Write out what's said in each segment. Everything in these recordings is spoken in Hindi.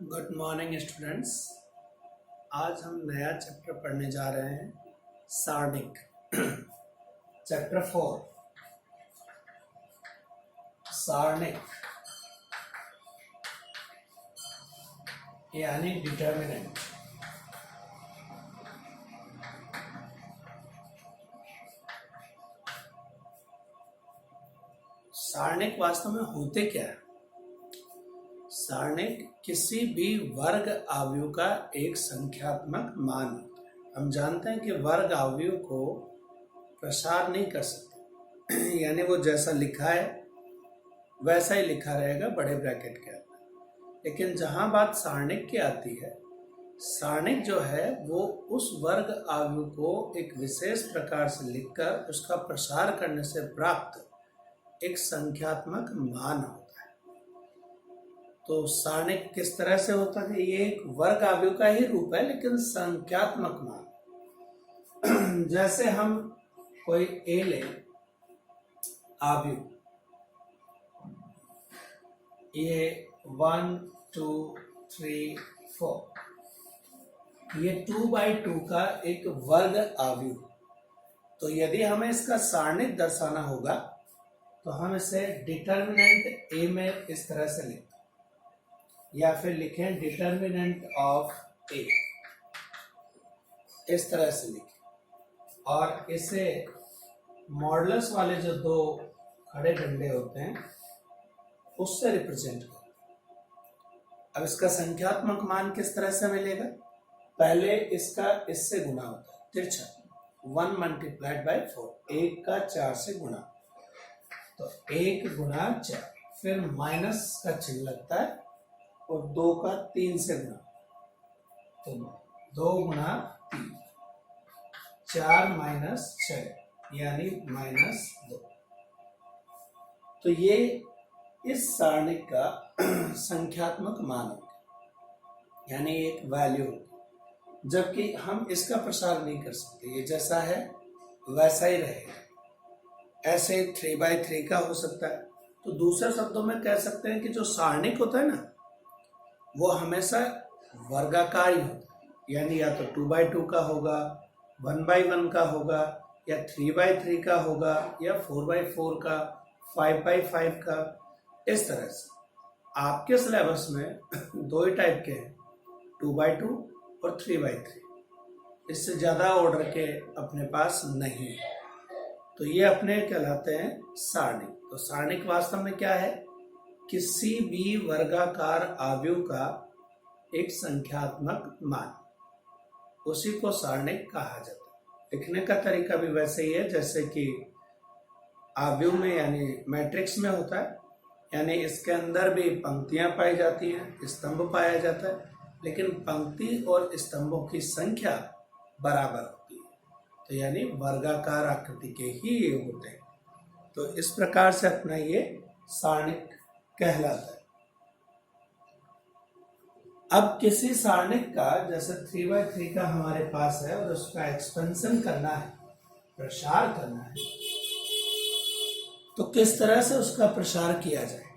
Good morning students. आज हम नया चैप्टर पढ़ने जा रहे हैं, सारणिक। चैप्टर 4, सारणिक यानी डिटर्मिनेंट। सारणिक वास्तव में होते क्या है? सारणिक किसी भी वर्ग अवयव का एक संख्यात्मक मान होता है। हम जानते हैं कि वर्ग अवयव को प्रसार नहीं कर सकते, यानी वो जैसा लिखा है वैसा ही लिखा रहेगा बड़े ब्रैकेट के अंदर। लेकिन जहां बात सारणिक की आती है, सारणिक जो है वो उस वर्ग अवयव को एक विशेष प्रकार से लिखकर उसका प्रसार करने से प्राप्त एक संख्यात्मक मान होता है। तो सारणिक किस तरह से होता है? ये एक वर्ग अवयव का ही रूप है, लेकिन संख्यात्मक मान। जैसे हम कोई ए ले, अवयव, ये 1 2 3 4, ये 2/2 का एक वर्ग अवयव। तो यदि हमें इसका सारणिक दर्शाना होगा तो हम इसे डिटर्मिनेंट ए में इस तरह से लिखें, या फिर लिखें डिटर्मिनेंट ऑफ ए, इस तरह से लिखें। और इसे मॉडुलस वाले जो दो खड़े डंडे होते हैं उससे रिप्रेजेंट करें। अब इसका संख्यात्मक मान किस तरह से मिलेगा? पहले इसका इससे गुणा होता है, तिरछा, 1 × 4, 1 का 4 से गुणा, तो 1 × 4, फिर माइनस का चिन्ह लगता है और 2 का 3 से गुणा, तो 2 × 3, 4 - 6 यानी -2। तो ये इस सारणिक का संख्यात्मक मान होगा, यानी एक वैल्यू होगी। जबकि हम इसका प्रसार नहीं कर सकते, ये जैसा है वैसा ही रहेगा। ऐसे 3/3 का हो सकता है। तो दूसरे शब्दों में कह सकते हैं कि जो सारणिक होता है ना, वो हमेशा वर्गाकार ही होता है, यानी या तो 2/2 का होगा, 1/1 का होगा, या 3/3 का होगा, या 4/4 का, 5/5 का, इस तरह से। आपके सिलेबस में दो ही टाइप के हैं, 2/2 और 3/3। इससे ज़्यादा ऑर्डर के अपने पास नहीं है। तो ये अपने कहलाते हैं सारणिक। तो सारणिक वास्तव में क्या है? किसी भी वर्गाकार अवयव का एक संख्यात्मक मान, उसी को सारणिक कहा जाता है। लिखने का तरीका भी वैसे ही है जैसे कि अवयव में यानी मैट्रिक्स में होता है, यानी इसके अंदर भी पंक्तियां पाई जाती हैं, स्तंभ पाया जाता है, लेकिन पंक्ति और स्तंभों की संख्या बराबर होती है। तो यानी वर्गाकार आकृति के ही ये होते हैं। तो इस प्रकार से अपना ये सारणिक कहलाता है। अब किसी सारणिक का, जैसे 3/3 का हमारे पास है और उसका एक्सपेंशन करना है, प्रसार करना है, तो किस तरह से उसका प्रसार किया जाए?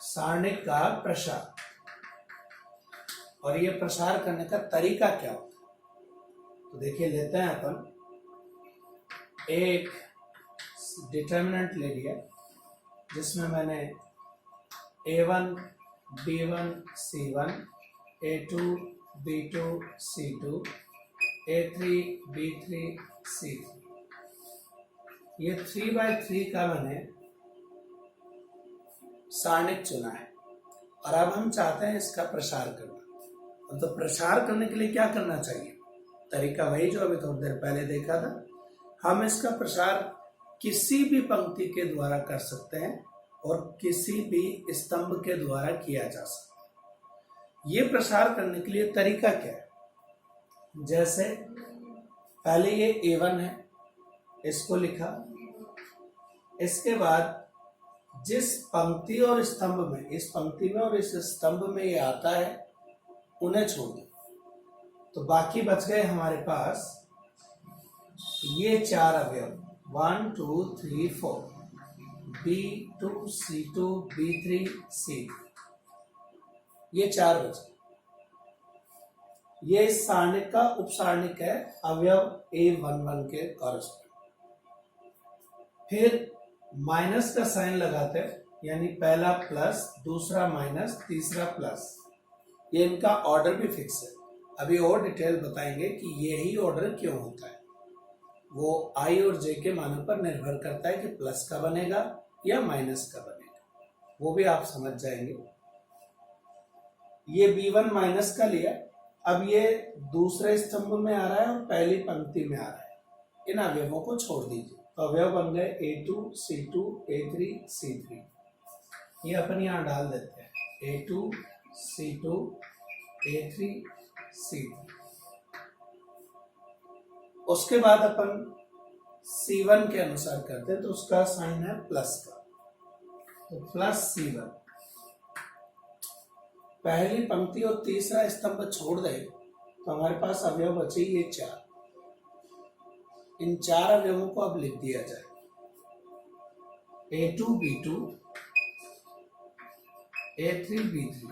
सारणिक का प्रसार, और ये प्रसार करने का तरीका क्या होता है? तो देखिए, लेते हैं अपन एक डिटर्मिनेंट ले लिया जिसमें मैंने A1 B1 C1, A2 B2 C2, A3 B3 C3, ये 3/3 का मैंने सारणिक चुना है। और अब हम चाहते हैं इसका प्रसार करना। तो प्रसार करने के लिए क्या करना चाहिए? तरीका वही जो अभी थोड़ी देर पहले देखा था। हम इसका प्रसार किसी भी पंक्ति के द्वारा कर सकते हैं और किसी भी स्तंभ के द्वारा किया जा सकता है। ये प्रसार करने के लिए तरीका क्या है? जैसे पहले ये A1 है, इसको लिखा, इसके बाद जिस पंक्ति और स्तंभ में, इस पंक्ति में और इस स्तंभ में ये आता है, उन्हें छोड़ दो, तो बाकी बच गए हमारे पास ये 4 अवयव, 1 2 3 4, B2 C2 B3 C, ये 4 बचे। ये इस सारणिक का उपसारणिक है अवयव A11 के कॉरस्पॉन्ड। फिर माइनस का साइन लगाते हैं, यानी पहला प्लस, दूसरा माइनस, तीसरा प्लस। ये इनका ऑर्डर भी फिक्स है। अभी और डिटेल बताएंगे कि यही ऑर्डर क्यों होता है। वो आई और जे के मानों पर निर्भर करता है कि प्लस का बनेगा या माइनस का बनेगा, वो भी आप समझ जाएंगे। ये B1 माइनस का लिया, अब ये दूसरे स्तंभ में आ रहा है और पहली पंक्ति में आ रहा है। इन अवयवों को छोड़ दीजिए, तो अवयव बन गए A2 C2 A3 C3। ये अपन यहां डाल देते हैं A2 C2 A3 C3। उसके बाद अपन C1 के अनुसार करते हैं, तो उसका साइन है प्लस का, तो प्लस C1। पहली पंक्ति और तीसरा स्तंभ छोड़ दे तो हमारे पास अवयव बचे ये 4। इन 4 अवयवों को अब लिख दिया जाए, A2 B2 A3 B3।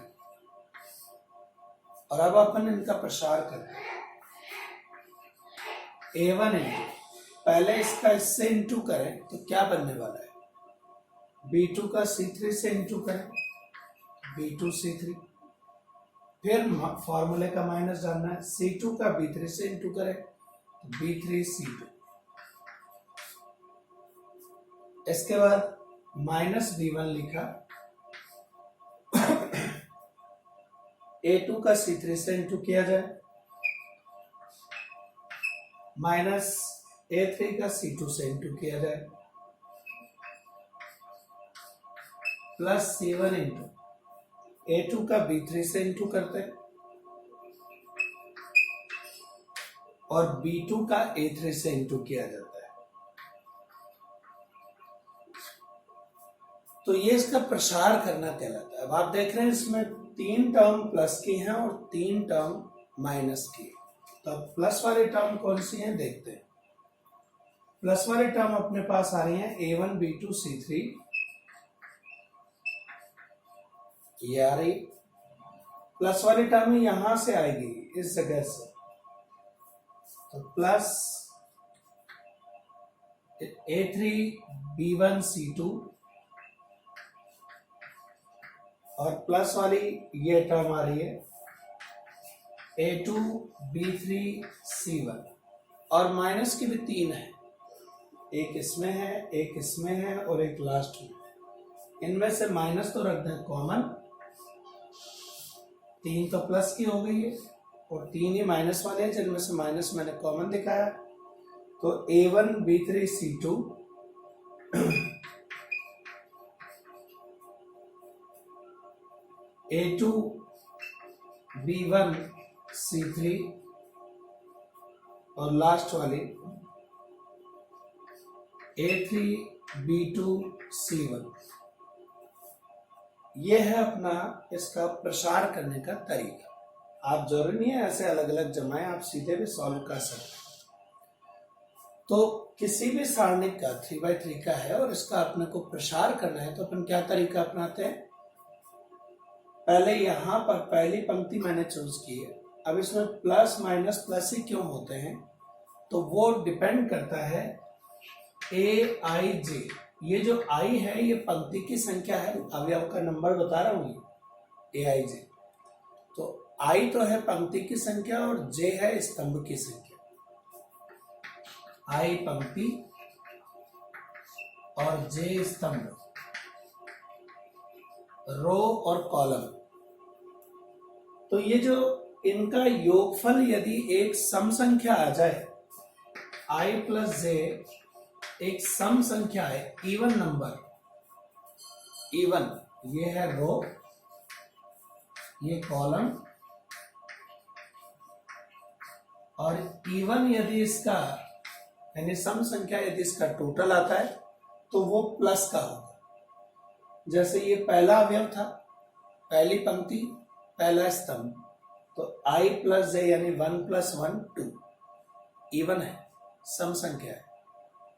और अब अपन इनका प्रसार करते हैं। A1 इंटू, पहले इसका इससे इंटू करें तो क्या बनने वाला है, B2 का C3 से इंटू करें, B2 C3। फिर फॉर्मूले का माइनस डालना है, C2 का B3 से इंटू करें तो B3 C2। इसके बाद माइनस B1 लिखा, A2 का C3 से इंटू किया जाए, माइनस A3 का C2 से इंटू किया जाए, प्लस C1 इंटू A2 का B3 से इंटू करते हैं और B2 का A3 से इंटू किया जाता है। तो ये इसका प्रसार करना कहलाता है। अब आप देख रहे हैं इसमें 3 टर्म प्लस की हैं और 3 टर्म माइनस की। तो अब प्लस वाली टर्म कौन सी हैं देखते हैं। प्लस वाली टर्म अपने पास आ रही है A1 B2 C3, ये आ रही। प्लस वाली टर्म यहां से आएगी इस जगह से, तो प्लस A3 B1 C2 और प्लस वाली ये टर्म आ रही है A2 B3 C1। और माइनस की भी 3 है, एक इसमें है, एक इसमें है और एक लास्ट में। इनमें से माइनस तो रख दें कॉमन, 3 तो प्लस की हो गई है और 3 ही माइनस वाले हैं, जिनमें से माइनस मैंने कॉमन दिखाया। तो A1 B3 C2 A2 B1 C3 और लास्ट वाली A3 B2 C1। ये है अपना इसका प्रसार करने का तरीका। आप जरूरी नहीं है ऐसे अलग अलग जमाएं, आप सीधे भी सॉल्व कर सकते हैं। तो किसी भी सारणिक का 3x3 का है और इसका अपने को प्रसार करना है, तो अपन क्या तरीका अपनाते हैं। पहले यहां पर पहली पंक्ति मैंने चूज की है। अब इसमें प्लस माइनस प्लस ही क्यों होते हैं, तो वो डिपेंड करता है AIJ। ये जो आई है ये पंक्ति की संख्या है, अवयव का नंबर बता रहा हूं ये AIJ। तो आई तो है पंक्ति की संख्या और जे है स्तंभ की संख्या। आई पंक्ति और जे स्तंभ, रो और कॉलम। तो ये जो इनका योगफल यदि एक सम संख्या आ जाए, आई प्लस जे एक सम संख्या है, इवन नंबर, इवन ये है रो, ये कॉलम, और इवन यदि इसका यानी सम संख्या यदि इसका टोटल आता है तो वो प्लस का होगा। जैसे ये पहला अवयव था, पहली पंक्ति पहला स्तंभ, तो आई प्लस जे यानी 1 + 1 2, इवन है, सम संख्या है,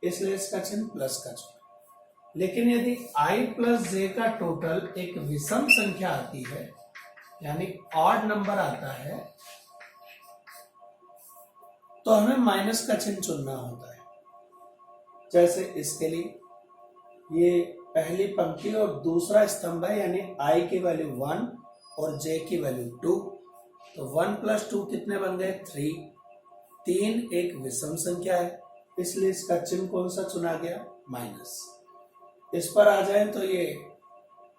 इसलिए इसका चिन्ह प्लस का चिन्ह। लेकिन यदि i प्लस जे का टोटल एक विषम संख्या आती है, यानी ऑड नंबर आता है, तो हमें माइनस का चिन्ह चुनना होता है। जैसे इसके लिए ये पहली पंक्ति और दूसरा स्तंभ है, यानी i की वैल्यू 1 और j की वैल्यू 2, तो 1 प्लस 2 कितने बन गए? 3। 3 एक विषम संख्या है, इसलिए इसका चिन्ह कौन सा चुना गया? माइनस। इस पर आ जाए तो ये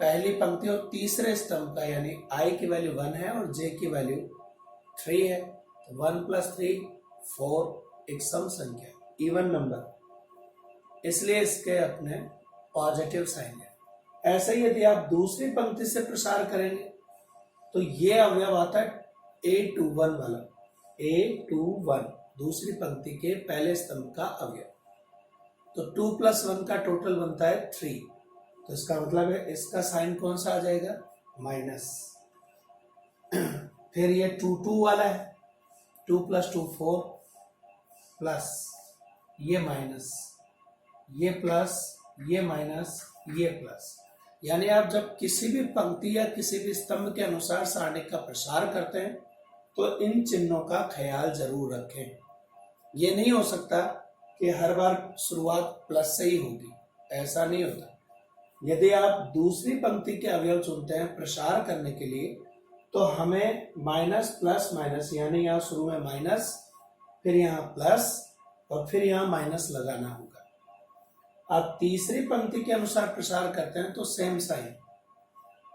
पहली पंक्ति और तीसरे स्तंभ का, यानी i की वैल्यू 1 है और j की वैल्यू 3 है, तो 1 प्लस 3 4, एक सम संख्या, इवन नंबर, इसलिए इसके अपने पॉजिटिव साइन है। ऐसे ही यदि आप दूसरी पंक्ति से प्रसार करेंगे तो ये अवयव आता है A21 वाला, A21 दूसरी पंक्ति के पहले स्तंभ का अवयव, तो 2 प्लस 1 का टोटल बनता है 3, तो इसका मतलब है इसका साइन कौन सा आ जाएगा? माइनस। फिर ये 2 वाला है, 2 प्लस 2 4, प्लस ये माइनस, ये प्लस, ये माइनस, ये प्लस, यानी आप जब किसी भी पंक्ति या किसी भी स्तंभ के अनुसार सारणी का प्रसार करते हैं तो इन चिन्हों का ख्याल जरूर रखें। ये नहीं हो सकता कि हर बार शुरुआत प्लस से ही होगी, ऐसा नहीं होता। यदि आप दूसरी पंक्ति के अवयव चुनते हैं प्रसार करने के लिए, तो हमें माइनस प्लस माइनस, यानी यहाँ शुरू में माइनस, फिर यहाँ प्लस और फिर यहाँ माइनस लगाना होगा। आप तीसरी पंक्ति के अनुसार प्रसार करते हैं तो same sign,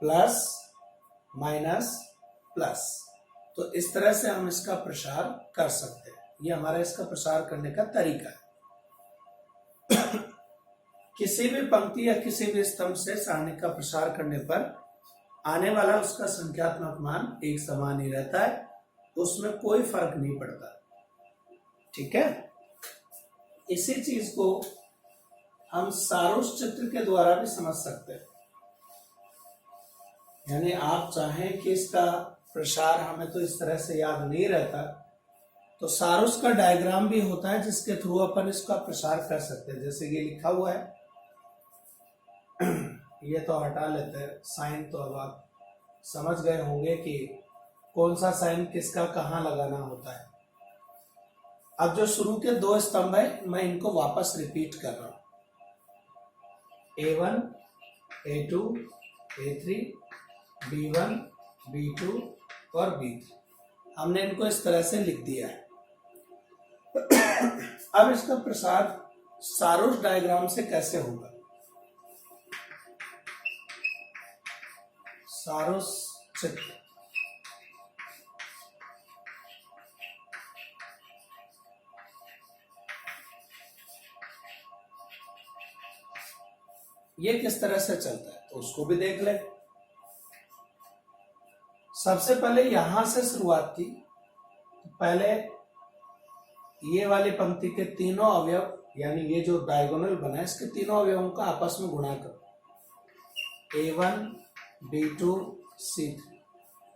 plus minus plus, तो इस तरह से हम इसका प्रसार कर सकते हैं। ये हमारा इसका प्रसार करने का तरीका है। किसी भी पंक्ति या किसी भी स्तंभ से सारणी का प्रसार करने पर आने वाला उसका संख्यात्मक मान एक समान ही रहता है, उसमें कोई फर्क नहीं पड़ता। ठीक है, इसी चीज को हम सारोस चित्र के द्वारा भी समझ सकते हैं। यानी आप चाहें कि इसका प्रसार हमें तो इस तरह से याद नहीं रहता, तो सारोस का डायग्राम भी होता है जिसके थ्रू अपन इसका प्रसार कर सकते हैं। जैसे ये लिखा हुआ है, ये तो हटा लेते हैं साइन, तो अब आप समझ गए होंगे कि कौन सा साइन किसका कहाँ लगाना होता है। अब जो शुरू के 2 स्तंभ है, मैं इनको वापस रिपीट कर रहा हूं, A1, A2, A3, B1, B2 और B3, हमने इनको इस तरह से लिख दिया है। अब इसका प्रसार सारोस डायग्राम से कैसे होगा? सारोस चित्र, ये किस तरह से चलता है तो उसको भी देख ले। सबसे पहले यहां से शुरुआत की, पहले ये वाली पंक्ति के तीनों अवयव, यानी ये जो डायगोनल बना है इसके तीनों अवयवों का आपस में गुणा करो, A1, B2, C3,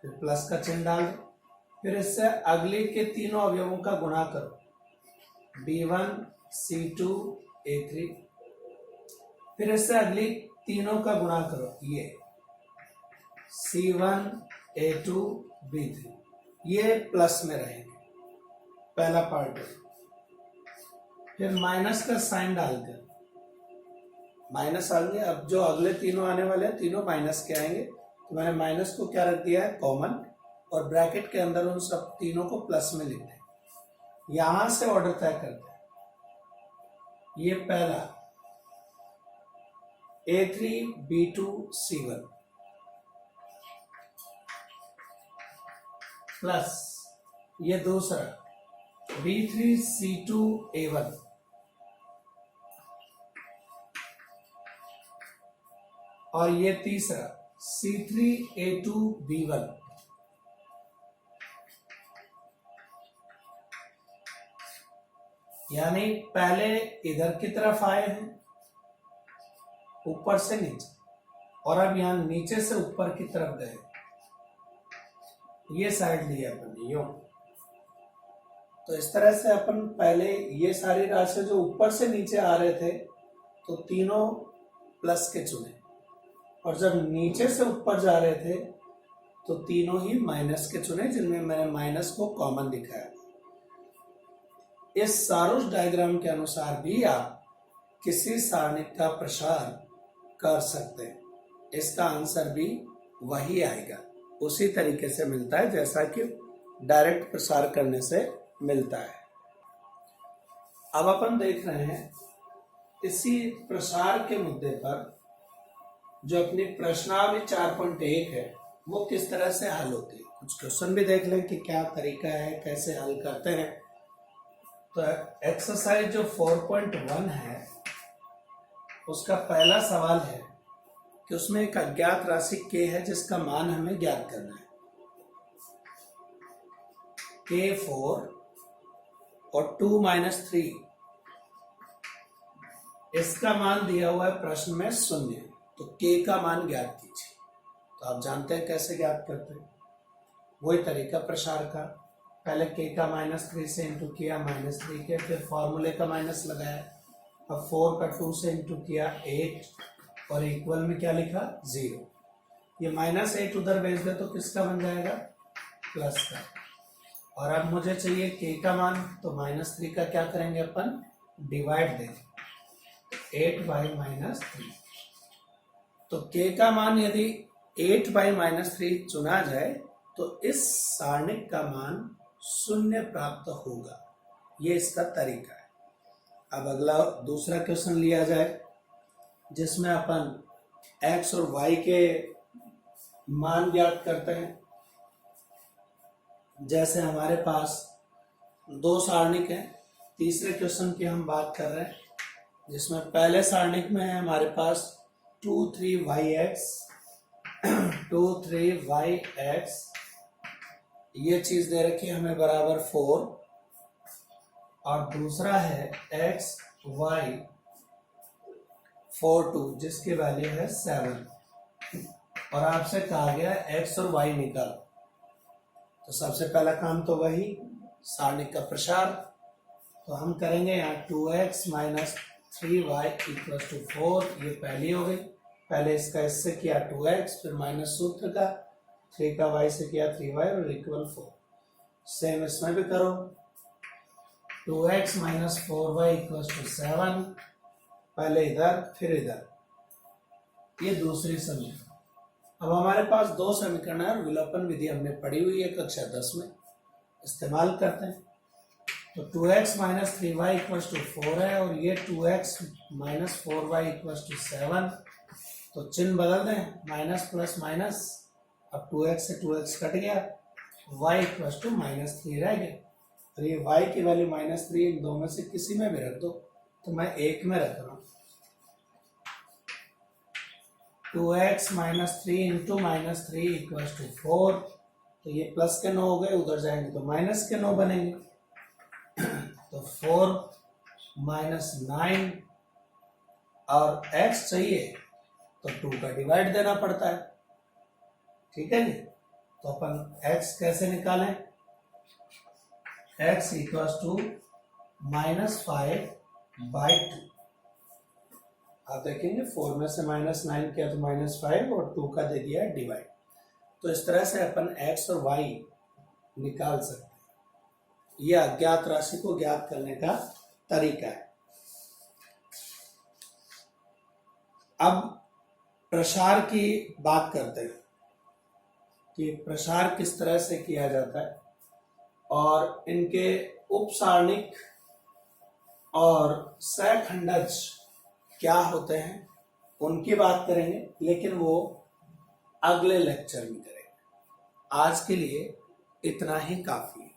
फिर प्लस का चिन्ह डाल दो। फिर इससे अगले के तीनों अवयवों का गुणा करो, B1, C2, A3, फिर इससे अगली तीनों का गुणा करो, ये C1, A2, B3, ये प्लस में रहेंगे, पहला पार्ट है। फिर माइनस का साइन डालकर माइनस आएंगे। अब जो अगले तीनों आने वाले हैं तीनों माइनस के आएंगे, तो मैंने माइनस को क्या रख दिया है? कॉमन, और ब्रैकेट के अंदर उन सब तीनों को प्लस में लिखते हैं। यहां से ऑर्डर तय करते हैं। ये पहला A3, B2, C1 प्लस ये दूसरा B3, C2, A1 और ये तीसरा C3, A2, B1, यानी पहले इधर की तरफ आए हैं ऊपर से नीचे, और अब यहां नीचे से ऊपर की तरफ गए, ये साइड लिया अपन यूं। तो इस तरह से अपन पहले ये सारी राशि जो ऊपर से नीचे आ रहे थे, तो तीनों प्लस के चुने, और जब नीचे से ऊपर जा रहे थे तो तीनों ही माइनस के चुने, जिनमें मैंने माइनस को कॉमन दिखाया। इस सारोस डायग्राम के अनुसार भी आप किसी सारणिक का प्रसार कर सकते हैं। इसका आंसर भी वही आएगा, उसी तरीके से मिलता है जैसा कि डायरेक्ट प्रसार करने से मिलता है। अब अपन देख रहे हैं इसी प्रसार के मुद्दे पर जो अपनी प्रश्नावली 4.1 है वो किस तरह से हल होती है। कुछ क्वेश्चन भी देख लें कि क्या तरीका है, कैसे हल करते हैं। तो एक्सरसाइज जो 4.1 है उसका पहला सवाल है कि उसमें एक अज्ञात राशि k है जिसका मान हमें ज्ञात करना है। k4 और 2 - 3, इसका मान दिया हुआ है प्रश्न में 0। तो k का मान ज्ञात कीजिए। तो आप जानते हैं कैसे ज्ञात करते हैं, वही तरीका प्रसार का। पहले k का -3 से इंटू किया -3 के, फिर फॉर्मूले का माइनस लगाया। अब 4 का 2 से इंटू किया 8 और इक्वल में क्या लिखा 0। ये -8 उधर भेज दे तो किसका बन जाएगा, प्लस का। और अब मुझे चाहिए k का मान, तो -3 का क्या करेंगे अपन, डिवाइड देंगे 8/-3। तो k का मान यदि 8/-3 चुना जाए तो इस सारणिक का मान 0 प्राप्त होगा। ये इसका तरीका है। अब अगला दूसरा क्वेश्चन लिया जाए जिसमें अपन x और y के मान ज्ञात करते हैं। जैसे हमारे पास दो सारणिक हैं, तीसरे क्वेश्चन की हम बात कर रहे हैं जिसमें पहले सारणिक में है हमारे पास 2 3yx 2 3yx, ये चीज दे रखी है हमें बराबर 4, और दूसरा है x y 4 2 जिसकी वैल्यू है 7, और आपसे कहा गया x और y निकाल। तो सबसे पहला काम तो वही सारणिक का प्रसार। तो हम करेंगे यहाँ 2x - 3y = 4, ये पहली हो गई। पहले इसका इससे किया 2x, फिर माइनस सूत्र का 3 का y से किया 3y और इक्वल 4। सेम इसमें भी करो, 2x - 4y = 7, पहले इधर फिर इधर, ये दूसरी समीकरण। अब हमारे पास दो समीकरण है और विलोपन विधि हमने पढ़ी हुई है कक्षा 10 में, इस्तेमाल करते हैं। तो 2x - 3y = 4 है और ये 2x - 4y = 7। तो चिन्ह बदल दें, माइनस प्लस माइनस। अब 2x से 2x कट गया, y = -3 रह गया। और ये y की वैल्यू -3 इन दो में से किसी में भी रख दो, तो मैं एक में रख रहा हूँ। 2x - 3 × -3 = 4। तो ये प्लस के 9 हो गए, उधर जाएंगे तो माइनस के 9 बनेंगे। तो 4 - 9, और x चाहिए तो 2 का डिवाइड देना पड़ता है, ठीक है जी। तो अपन x कैसे निकालें, x = -5/2। आप देखेंगे 4 में से -9 किया तो -5 और 2 का दे दिया डिवाइड। तो इस तरह से अपन x और y निकाल सकते हैं। यह अज्ञात राशि को ज्ञात करने का तरीका है। अब प्रसार की बात करते हैं कि प्रसार किस तरह से किया जाता है, और इनके उपसारणिक और सहखंडज क्या होते हैं उनकी बात करेंगे, लेकिन वो अगले लेक्चर में करेंगे। आज के लिए इतना ही काफी है।